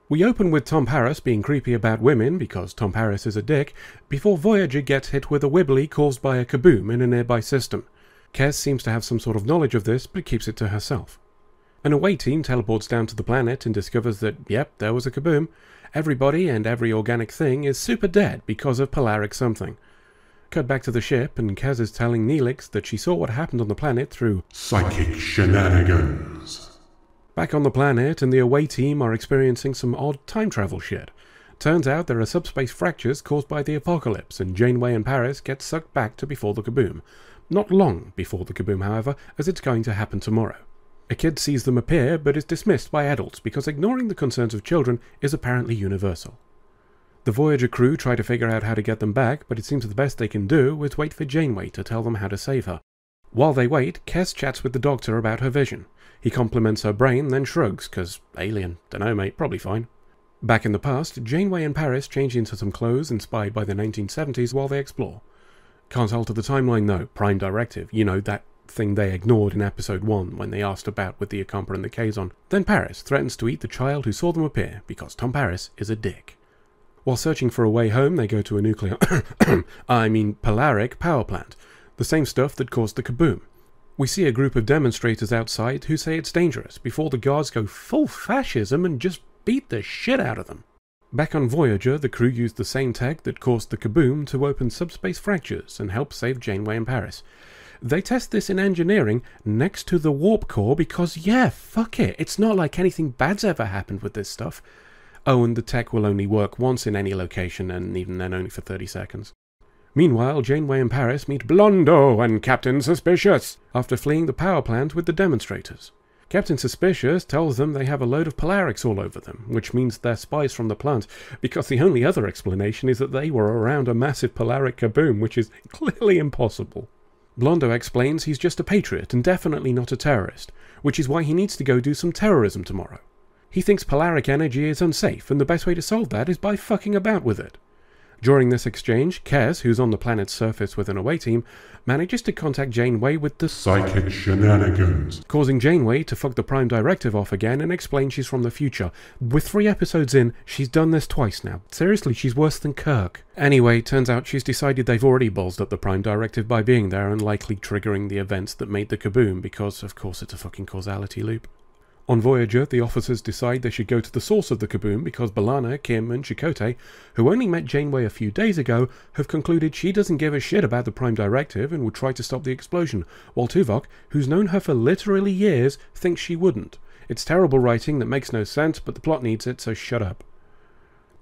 We open with Tom Paris being creepy about women, because Tom Paris is a dick, before Voyager gets hit with a wibbly caused by a kaboom in a nearby system. Kes seems to have some sort of knowledge of this, but keeps it to herself. An away team teleports down to the planet and discovers that, yep, there was a kaboom. Everybody and every organic thing is super dead because of polaric something. Cut back to the ship, and Kes is telling Neelix that she saw what happened on the planet through psychic shenanigans. Back on the planet, and the away team are experiencing some odd time travel shit. Turns out there are subspace fractures caused by the apocalypse, and Janeway and Paris get sucked back to before the kaboom. Not long before the kaboom, however, as it's going to happen tomorrow. A kid sees them appear, but is dismissed by adults because ignoring the concerns of children is apparently universal. The Voyager crew try to figure out how to get them back, but it seems the best they can do is wait for Janeway to tell them how to save her. While they wait, Kes chats with the Doctor about her vision. He compliments her brain, then shrugs, cause alien, dunno mate, probably fine. Back in the past, Janeway and Paris change into some clothes inspired by the 1970s while they explore. Can't alter the timeline though, Prime Directive, you know, that thing they ignored in episode 1 when they asked about with the Acampa and the Kazon. Then Paris threatens to eat the child who saw them appear, because Tom Paris is a dick. While searching for a way home, they go to a nuclear polaric power plant, the same stuff that caused the kaboom. We see a group of demonstrators outside who say it's dangerous before the guards go full fascism and just beat the shit out of them. Back on Voyager, the crew used the same tech that caused the kaboom to open subspace fractures and help save Janeway and Paris. They test this in engineering next to the warp core because, yeah, fuck it, it's not like anything bad's ever happened with this stuff. Oh, and the tech will only work once in any location, and even then only for 30 seconds. Meanwhile, Janeway and Paris meet Blondo and Captain Suspicious after fleeing the power plant with the demonstrators. Captain Suspicious tells them they have a load of polarics all over them, which means they're spies from the plant, because the only other explanation is that they were around a massive polaric kaboom, which is clearly impossible. Blondo explains he's just a patriot and definitely not a terrorist, which is why he needs to go do some terrorism tomorrow. He thinks polaric energy is unsafe, and the best way to solve that is by fucking about with it. During this exchange, Kes, who's on the planet's surface with an away team, manages to contact Janeway with the psychic shenanigans, causing Janeway to fuck the Prime Directive off again and explain she's from the future. With 3 episodes in, she's done this twice now. Seriously, she's worse than Kirk. Anyway, turns out she's decided they've already ballsed up the Prime Directive by being there and likely triggering the events that made the kaboom, because of course it's a fucking causality loop. On Voyager, the officers decide they should go to the source of the kaboom because B'Elanna, Kim, and Chakotay, who only met Janeway a few days ago, have concluded she doesn't give a shit about the Prime Directive and would try to stop the explosion, while Tuvok, who's known her for literally years, thinks she wouldn't. It's terrible writing that makes no sense, but the plot needs it, so shut up.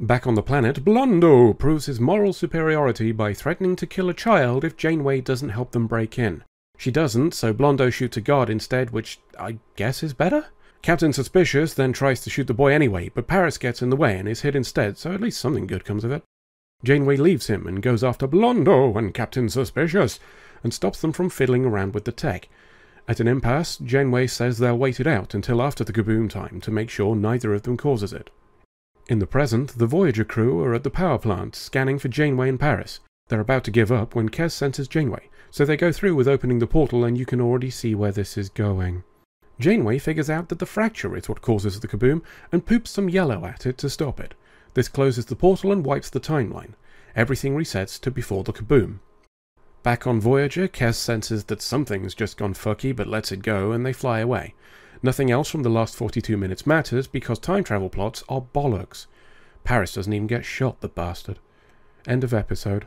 Back on the planet, Blondo proves his moral superiority by threatening to kill a child if Janeway doesn't help them break in. She doesn't, so Blondo shoots a guard instead, which I guess is better? Captain Suspicious then tries to shoot the boy anyway, but Paris gets in the way and is hit instead, so at least something good comes of it. Janeway leaves him and goes after Blondo and Captain Suspicious, and stops them from fiddling around with the tech. At an impasse, Janeway says they'll wait it out until after the kaboom time to make sure neither of them causes it. In the present, the Voyager crew are at the power plant, scanning for Janeway and Paris. They're about to give up when Kes senses Janeway, so they go through with opening the portal, and you can already see where this is going. Janeway figures out that the fracture is what causes the kaboom, and poops some yellow at it to stop it. This closes the portal and wipes the timeline. Everything resets to before the kaboom. Back on Voyager, Kes senses that something's just gone fucky but lets it go, and they fly away. Nothing else from the last 42 minutes matters because time travel plots are bollocks. Paris doesn't even get shot, the bastard. End of episode.